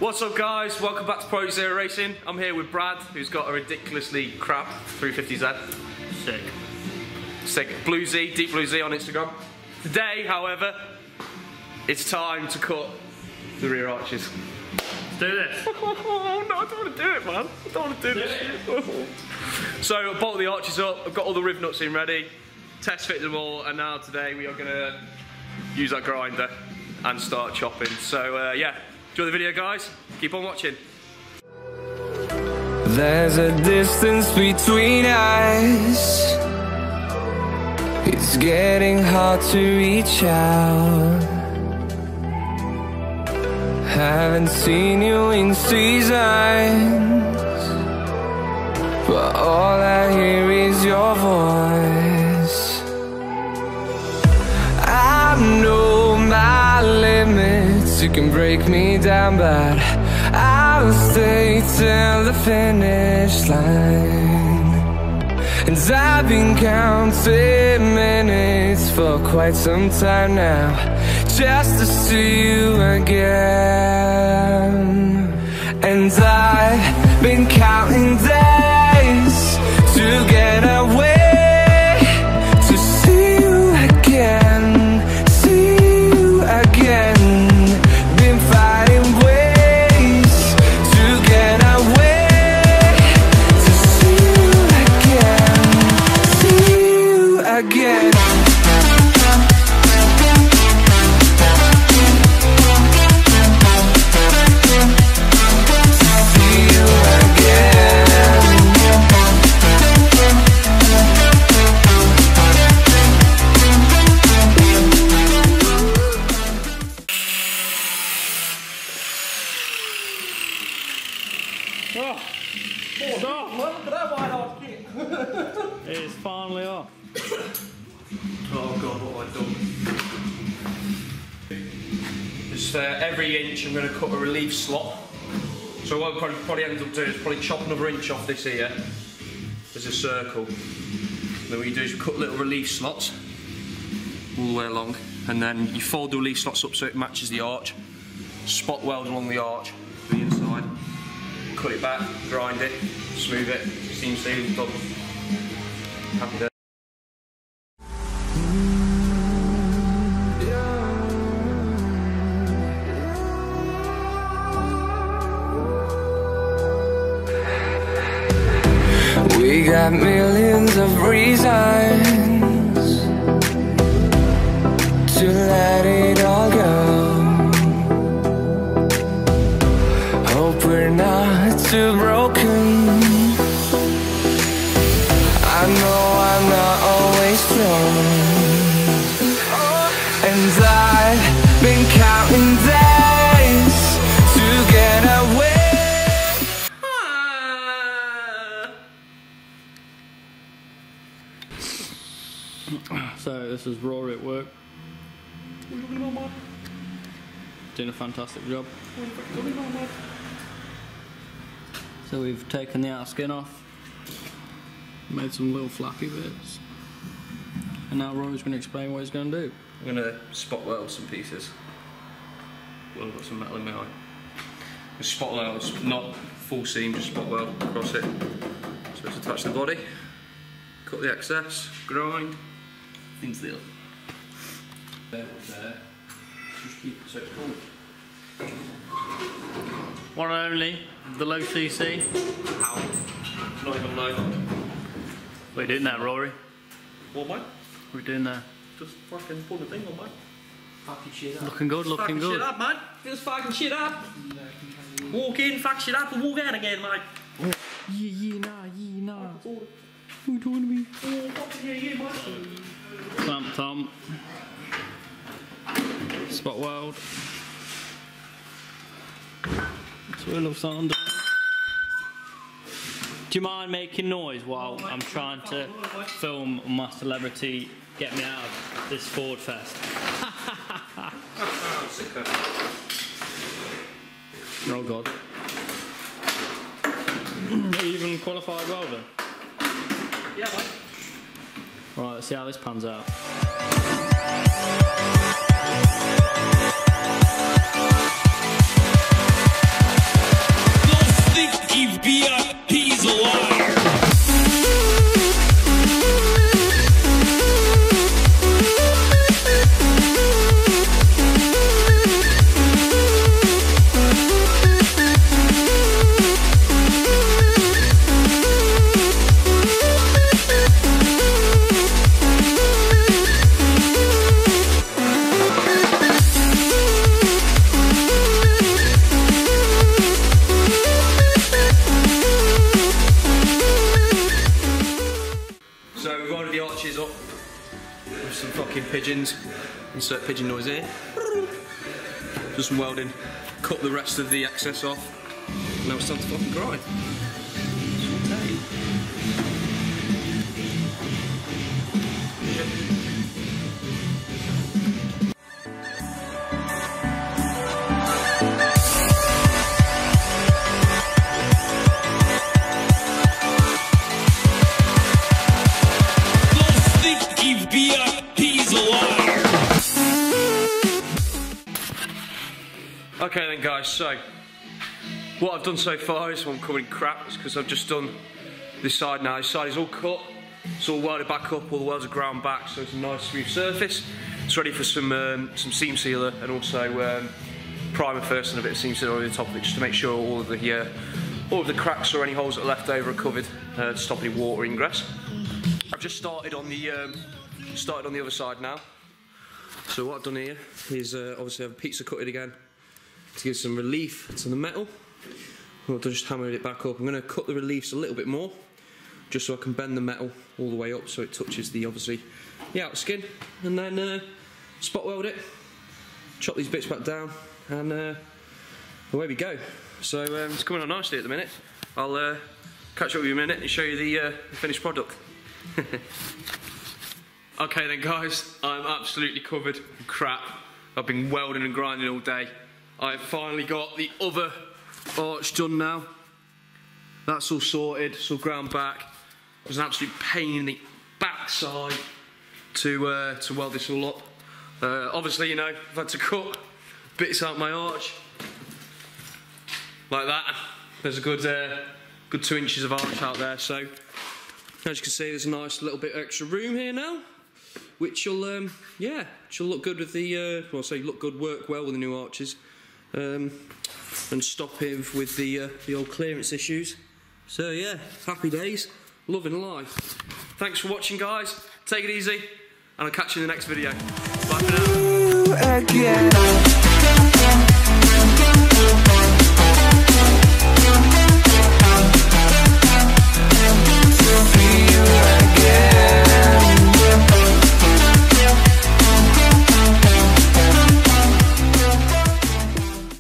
What's up guys, welcome back to Pro Zero Racing. I'm here with Brad, who's got a ridiculously crap 350Z. Sick. Sick. Blue Z, Deep Blue Z on Instagram. Today, however, it's time to cut the rear arches. Let's do this. Oh no, I don't want to do it, man. I don't want to do this shit. So I bolted the arches up, I've got all the riv nuts in ready, test fitted them all, and now today we are going to use that grinder and start chopping. So yeah, enjoy the video guys, keep on watching. There's a distance between us. It's getting hard to reach out. Haven't seen you in seasons, but all I hear is your voice. I know my limits, you can break me down, but I'll stay till the finish line. And I've been counting minutes for quite some time now, just to see you again. And I've been counting days to get away, to see you again, see you again. Been fighting ways to get away, to see you again, see you again. It's finally off. Oh god, what have I done? Just every inch I'm going to cut a relief slot. So what I'll probably end up doing is probably chop another inch off this here as a circle. Then what you do is you cut little relief slots all the way along, and then you fold the relief slots up so it matches the arch. Spot weld along the arch, the inside. Cut it back, grind it, smooth it, seam seal, done. Happy day. We got millions of reasons to let it all go. Hope we're not too broken. I know I'm not always strong, and I've been counting days to get away. So this is Rory at work. Doing a fantastic job. So we've taken the outer skin off, made some little flappy bits, and now Rory's going to explain what he's going to do. I'm going to spot weld some pieces. Well, I've got some metal in my eye. Spot weld, not full seam, just spot weld across it. So it's attached to the body. Cut the excess, grind into the other. There. Just keep it so it's cool. One and only, the low CC. How? Not even low. What are you doing there, Rory? What, mate? What are you doing there? Just fucking pull the thing on, mate. Fucking shit up. Looking good, looking good. Shit up, mate. Just fucking shit up. Walk in, fuck shit up, and walk out again, mate. Nah. Who do you want to be? Oh, fucking yeah, mate. Clamp Tom. Spot weld. Swirl of sound. Do you mind making noise while I'm trying to film my celebrity get me out of this Ford Fest? Oh god. Even qualified welder? Yeah, mate. Right, let's see how this pans out. insert pigeon noise here. Just some welding, cut the rest of the excess off. Now it's time to fucking grind. Okay then guys, so what I've done so far is, I'm covering crap, because I've just done this side now. This side is all cut, it's all welded back up, all the welds are ground back, so it's a nice smooth surface. It's ready for some seam sealer and also primer first and a bit of seam sealer over the top of it, just to make sure all of the cracks or any holes that are left over are covered, to stop any water ingress. I've just started on the other side now. So what I've done here is obviously I've pizza cut it again to give some relief to the metal. I'll just hammer it back up. I'm going to cut the reliefs a little bit more, just so I can bend the metal all the way up so it touches the obviously the outer skin, and then spot weld it, chop these bits back down, and away we go. So it's coming on nicely at the minute. I'll catch up with you in a minute and show you the finished product. Okay then guys, I'm absolutely covered in crap. I've been welding and grinding all day. I've finally got the other arch done now. That's all sorted, it's all ground back. It was an absolute pain in the backside to weld this all up. Obviously, you know, I've had to cut bits out my arch like that. There's a good 2 inches of arch out there. So as you can see, there's a nice little bit extra room here now, which will yeah, she'll look good with the well, I say look good, work well with the new arches, and stop him with the old clearance issues. So yeah, happy days, loving life. Thanks for watching guys, take it easy, and I'll catch you in the next video. Bye for now.